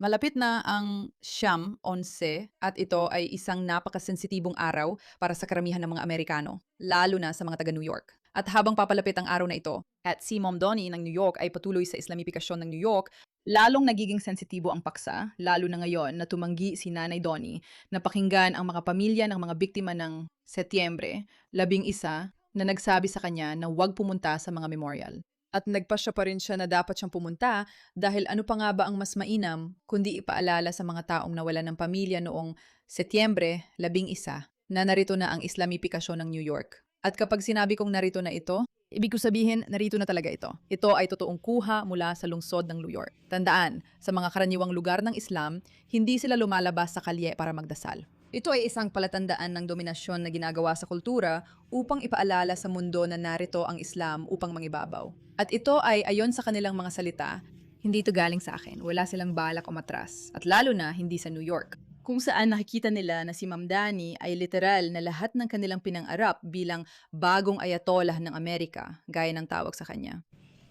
Malapit na ang Siyam, 11 at ito ay isang napakasensitibong araw para sa karamihan ng mga Amerikano, lalo na sa mga taga-New York. At habang papalapit ang araw na ito, at si Mom Donnie ng New York ay patuloy sa Islamipikasyon ng New York, lalong nagiging sensitibo ang paksa, lalo na ngayon na tumanggi si Nanay Donnie na pakinggan ang mga pamilya ng mga biktima ng Setyembre, 11, na nagsabi sa kanya na huwag pumunta sa mga memorial. At nagpasya pa rin siya na dapat siyang pumunta dahil ano pa nga ba ang mas mainam kundi ipaalala sa mga taong nawalan ng pamilya noong Setyembre 11 na narito na ang Islamipikasyon ng New York. At kapag sinabi kong narito na ito, ibig ko sabihin narito na talaga ito. Ito ay totoong kuha mula sa lungsod ng New York. Tandaan, sa mga karaniwang lugar ng Islam, hindi sila lumalabas sa kalye para magdasal. Ito ay isang palatandaan ng dominasyon na ginagawa sa kultura upang ipaalala sa mundo na narito ang Islam upang mangibabaw. At ito ay ayon sa kanilang mga salita, hindi ito galing sa akin, wala silang balak o matras, at lalo na hindi sa New York. Kung saan nakikita nila na si Ma'am Dani ay literal na lahat ng kanilang pinang-arap bilang bagong ayatollah ng Amerika, gaya ng tawag sa kanya.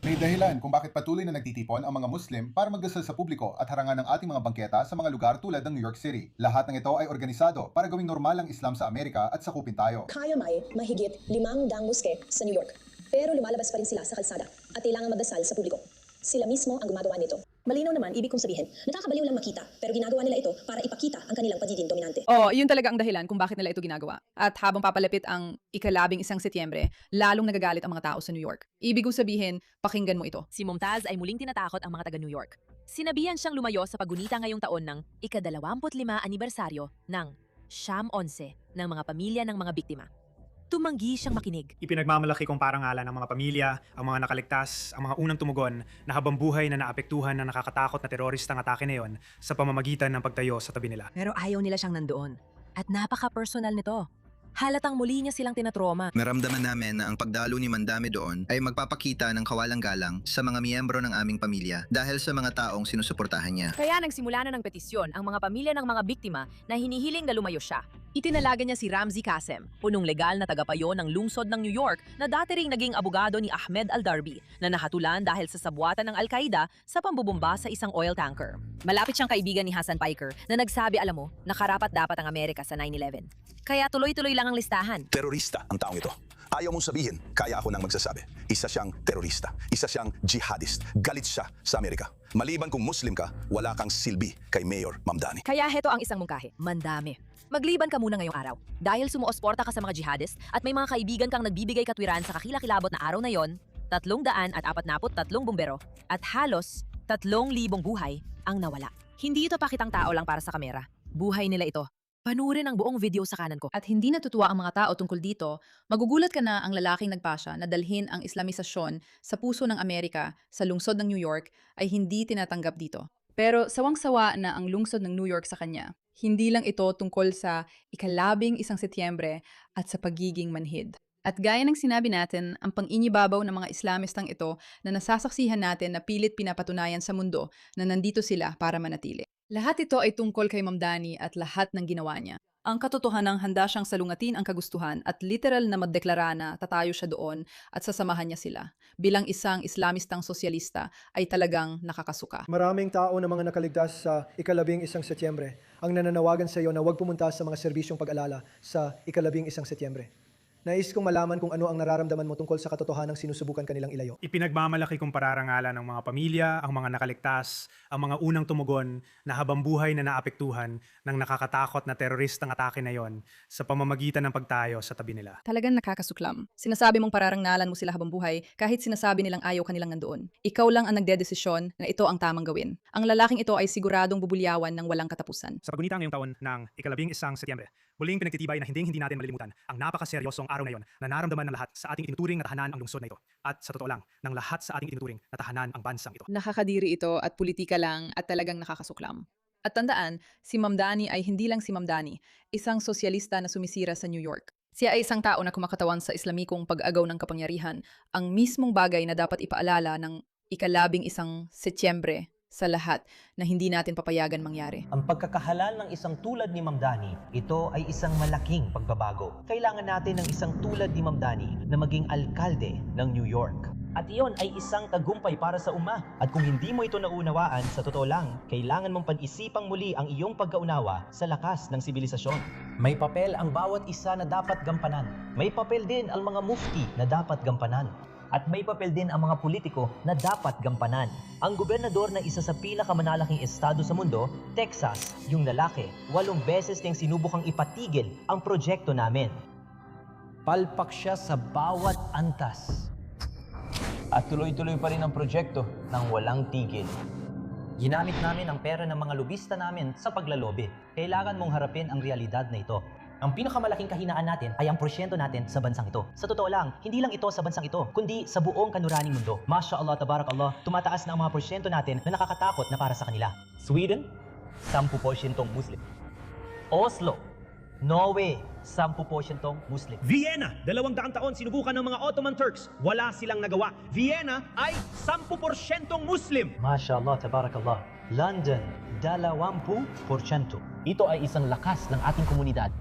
May dahilan kung bakit patuloy na nagtitipon ang mga Muslim para magdasal sa publiko at harangan ng ating mga bangketa sa mga lugar tulad ng New York City. Lahat ng ito ay organisado para gawing normal ang Islam sa Amerika at sakupin tayo. Kaya may mahigit 500 moske sa New York. Pero lumalabas pa rin sila sa kalsada at kailangan magdasal sa publiko. Sila mismo ang gumagawa nito. Malinaw naman, ibig kong sabihin, nakakabaliw lang makita, pero ginagawa nila ito para ipakita ang kanilang pagiging dominante. Oh, yun talaga ang dahilan kung bakit nila ito ginagawa. At habang papalapit ang ika-11 Setyembre, lalong nagagalit ang mga tao sa New York. Ibig kong sabihin, pakinggan mo ito. Si Mumtaz ay muling tinatakot ang mga taga-New York. Sinabihan siyang lumayo sa pagunita ngayong taon ng ika-25 anibersaryo ng Siyam 11 ng mga pamilya ng mga biktima. Tumanggi siyang makinig. Ipinagmamalaki kong parangalan ng mga pamilya, ang mga nakaligtas, ang mga unang tumugon na habang buhay na naapektuhan ng nakakatakot na teroristang atake na yon sa pamamagitan ng pagtayo sa tabi nila. Pero ayaw nila siyang nandoon. At napaka-personal nito. Halatang muli niya silang tinatroma. Naramdaman namin na ang pagdalo ni Mandami doon ay magpapakita ng kawalang galang sa mga miyembro ng aming pamilya dahil sa mga taong sinusuportahan niya. Kaya nagsimula na ng petisyon ang mga pamilya ng mga biktima na hinihiling na lumayo siya. Itinalaga niya si Ramzi Qasem, punong legal na tagapayo ng lungsod ng New York na dati ring naging abogado ni Ahmed Al-Darbi na nahatulan dahil sa sabwatan ng Al-Qaeda sa pambubumba sa isang oil tanker. Malapit siyang kaibigan ni Hassan Piker na nagsabi, alam mo, nakarapat dapat ang Amerika sa 9/11. Kaya tuloy-tuloy lang ang listahan. Terorista ang taong ito. Ayaw mong sabihin, kaya ako nang magsasabi. Isa siyang terorista. Isa siyang jihadist. Galit siya sa Amerika. Maliban kung Muslim ka, wala kang silbi kay Mayor Mamdani. Kaya heto ang isang mungkahi, mandami. Magliban ka muna ngayong araw. Dahil sumuosporta ka sa mga jihadist at may mga kaibigan kang nagbibigay katwiran sa kakilakilabot na araw na yon, 343 bumbero at halos 3,000 buhay ang nawala. Hindi ito pakitang tao lang para sa kamera. Buhay nila ito. Panurin ang buong video sa kanan ko. At hindi natutuwa ang mga tao tungkol dito, magugulat ka na ang lalaking nagpasya na dalhin ang Islamisasyon sa puso ng Amerika sa lungsod ng New York ay hindi tinatanggap dito. Pero sawang-sawa na ang lungsod ng New York sa kanya. Hindi lang ito tungkol sa ika-11 Setyembre at sa pagiging manhid. At gaya ng sinabi natin, ang pang-inibabaw ng mga Islamistang ito na nasasaksihan natin na pilit pinapatunayan sa mundo na nandito sila para manatili. Lahat ito ay tungkol kay Ma'am Dani at lahat ng ginawa niya. Ang katotohanang handa siyang salungatin ang kagustuhan at literal na magdeklara na tatayo siya doon at sasamahan niya sila. Bilang isang Islamistang sosyalista ay talagang nakakasuka. Maraming tao na mga nakaligtas sa ika-11 Setyembre ang nananawagan sa iyo na huwag pumunta sa mga serbisyong pag-alala sa ika-11 Setyembre. Nais kong malaman kung ano ang nararamdaman mo tungkol sa katotohanang sinusubukan kanilang ilayo. Ipinagmamalaki kong pararangalan ng mga pamilya, ang mga nakaligtas, ang mga unang tumugon na habang buhay na naapektuhan ng nakakatakot na teroristang atake na yon sa pamamagitan ng pagtayo sa tabi nila. Talagang nakakasuklam. Sinasabi mong pararangnalan mo sila habang buhay kahit sinasabi nilang ayaw kanilang nandoon. Ikaw lang ang nagdedesisyon na ito ang tamang gawin. Ang lalaking ito ay siguradong bubulyawan ng walang katapusan. Sa pagunita ngayong taon ng ika-11 Setyembre, muling pinagtitibay na hindi natin malilimutan ang napakaseryosong araw na yon na naramdaman ng lahat sa ating itinuturing na tahanan ang lungsod na ito. At sa totoo lang, ng lahat sa ating itinuturing na tahanan ang bansang ito. Nakakadiri ito at politika lang at talagang nakakasuklam. At tandaan, si Ma'am Dani ay hindi lang si Ma'am Dani, isang sosyalista na sumisira sa New York. Siya ay isang tao na kumakatawan sa Islamikong pag-agaw ng kapangyarihan, ang mismong bagay na dapat ipaalala ng ika-11 Setyembre sa lahat na hindi natin papayagan mangyari. Ang pagkakahalal ng isang tulad ni Ma'am Dani, ito ay isang malaking pagbabago. Kailangan natin ng isang tulad ni Ma'am Dani na maging alkalde ng New York. At iyon ay isang tagumpay para sa umma. At kung hindi mo ito naunawaan, sa totoo lang, kailangan mong pag-isipang muli ang iyong pagkaunawa sa lakas ng sibilisasyon. May papel ang bawat isa na dapat gampanan. May papel din ang mga mufti na dapat gampanan. At may papel din ang mga politiko na dapat gampanan. Ang gobernador na isa sa pinakamanalaking estado sa mundo, Texas, yung lalaki, 8 beses niyang sinubukang ipatigil ang proyekto namin. Palpak siya sa bawat antas. At tuloy-tuloy pa rin ang proyekto ng walang tigil. Ginamit namin ang pera ng mga lobista namin sa paglalobi. Kailangan mong harapin ang realidad na ito. Ang pinakamalaking kahinaan natin ay ang porsyento natin sa bansang ito. Sa totoo lang, hindi lang ito sa bansang ito, kundi sa buong kanuraning mundo. Masya Allah, tabarakallah, tumataas na ang mga porsyento natin na nakakatakot na para sa kanila. Sweden, 10% Muslim. Oslo, Norway, 10% Muslim. Vienna, 200 taon sinubukan ng mga Ottoman Turks. Wala silang nagawa. Vienna ay 10% Muslim. Masya Allah, tabarakallah. London, 20%. Ito ay isang lakas ng ating komunidad.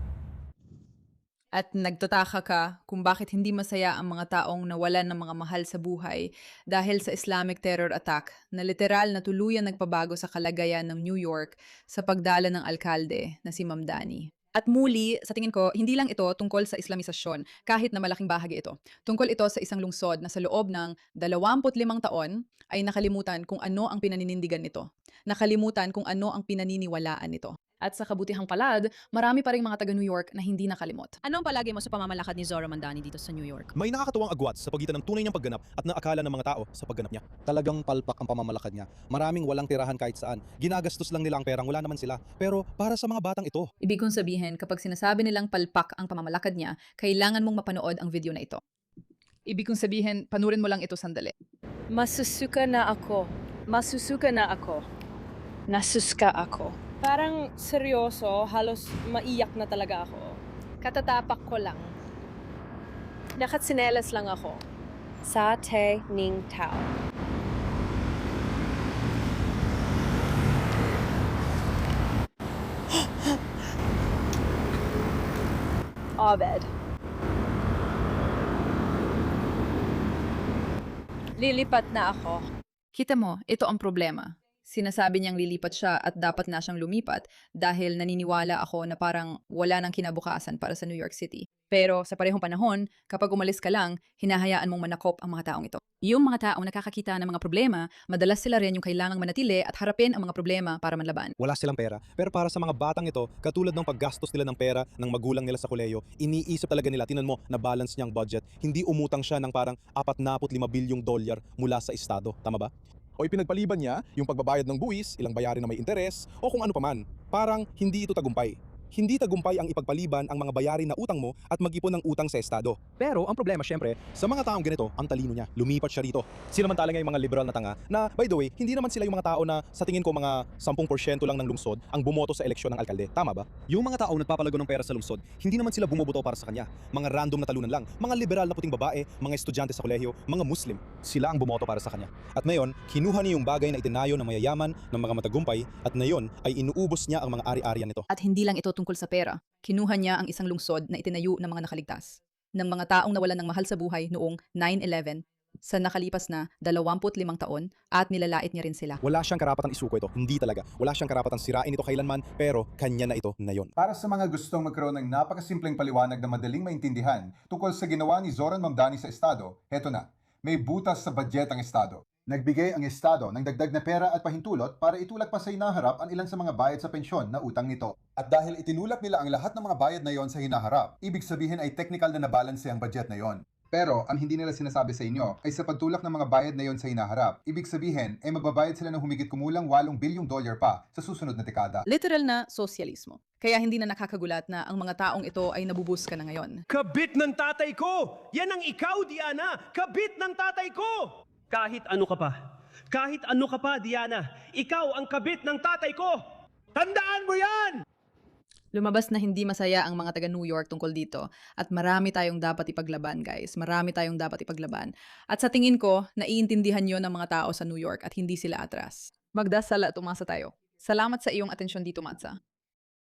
At nagtataka ka kung bakit hindi masaya ang mga taong nawalan ng mga mahal sa buhay dahil sa Islamic terror attack na literal na tuluyan nagpabago sa kalagayan ng New York sa pagdala ng alkalde na si Ma'am Dani. At muli, sa tingin ko, hindi lang ito tungkol sa Islamisasyon, kahit na malaking bahagi ito. Tungkol ito sa isang lungsod na sa loob ng 25 taon ay nakalimutan kung ano ang pinaninindigan nito. Nakalimutan kung ano ang pinaniniwalaan nito. At sa kabutihang palad, marami pa ring mga taga New York na hindi nakalimot. Anong palagi mo sa pamamalakad ni Zora Mandani dito sa New York? May nakakatuwang agwat sa pagitan ng tunay niyang pagganap at ng akala ng mga tao sa pagganap niya. Talagang palpak ang pamamalakad niya. Maraming walang tirahan kahit saan. Ginagastos lang nila ang perang wala naman sila. Pero para sa mga batang ito. Ibig kong sabihin, kapag sinasabi nilang palpak ang pamamalakad niya, kailangan mong mapanood ang video na ito. Ibig kong sabihin, panurin mo lang ito sandali. Masusuka na ako. Masusuka na ako. Nasuska ako. Parang seryoso, halos maiyak na talaga ako. Katatapak ko lang. Nakatsinelas lang ako. Sa te ning tao. Abed. Lilipat na ako. Kita mo, ito ang problema. Sinasabi niyang lilipat siya at dapat na siyang lumipat dahil naniniwala ako na parang wala nang kinabukasan para sa New York City. Pero sa parehong panahon, kapag umalis ka lang, hinahayaan mong manakop ang mga taong ito. Yung mga taong nakakakita ng mga problema, madalas sila rin yung kailangang manatili at harapin ang mga problema para manlaban. Wala silang pera. Pero para sa mga batang ito, katulad ng paggastos nila ng pera ng magulang nila sa kolehiyo, iniisip talaga nila, tinan mo, na balance niyang budget. Hindi umutang siya ng parang 45 bilyong dolyar mula sa estado. Tama ba? O ipinagpaliban niya yung pagbabayad ng buwis, ilang bayarin na may interes, o kung ano paman. Parang hindi ito tagumpay. Hindi tagumpay ang ipagpaliban ang mga bayarin na utang mo at mag-ipon ng utang sa estado. Pero ang problema syempre, sa mga taong ganito, ang talino niya. Lumipat siya rito. Sinamantala nga yung mga liberal na tanga na, by the way, hindi naman sila yung mga tao na sa tingin ko mga 10% lang ng lungsod ang bumoto sa eleksyon ng alkalde. Tama ba? Yung mga taong nagpapalago ng pera sa lungsod, hindi naman sila bumoboto para sa kanya. Mga random na talunan lang. Mga liberal na puting babae, mga estudyante sa kolehiyo, mga Muslim. Sila ang bumoto para sa kanya. At ngayon, kinuha niya yung bagay na itinayo ng mayayaman ng mga matagumpay at ngayon ay inuubos niya ang mga ari-arian nito. At hindi lang ito tungkol sa pera. Kinuha niya ang isang lungsod na itinayo ng mga nakaligtas, ng mga taong nawalan ng mahal sa buhay noong 9/11 sa nakalipas na 25 taon at nilalait niya rin sila. Wala siyang karapatang isuko ito. Hindi talaga. Wala siyang karapatang sirain ito kailanman, pero kanya na ito ngayon. Para sa mga gustong magkaroon ng napakasimpleng paliwanag na madaling maintindihan tungkol sa ginawa ni Zoran Mamdani sa Estado, heto na, may butas sa budget ang Estado. Nagbigay ang Estado ng dagdag na pera at pahintulot para itulak pa sa hinaharap ang ilan sa mga bayad sa pensyon na utang nito. At dahil itinulak nila ang lahat ng mga bayad na yon sa hinaharap, ibig sabihin ay technical na nabalanse ang budget na yon. Pero ang hindi nila sinasabi sa inyo ay sa pagtulak ng mga bayad na yon sa hinaharap, ibig sabihin ay magbabayad sila ng humigit kumulang 8 bilyong dolyar pa sa susunod na dekada. Literal na sosyalismo. Kaya hindi na nakakagulat na ang mga taong ito ay nabubuska na ngayon. Kabit ng tatay ko! Yan ang ikaw, Diana! Kabit ng tatay ko! Kahit ano ka pa, Diana, ikaw ang kabit ng tatay ko! Tandaan mo yan! Lumabas na hindi masaya ang mga taga New York tungkol dito at marami tayong dapat ipaglaban, guys. Marami tayong dapat ipaglaban. At sa tingin ko, naiintindihan yon ng mga tao sa New York at hindi sila atras. Magdasal at umasa tayo. Salamat sa iyong atensyon dito, Matsa.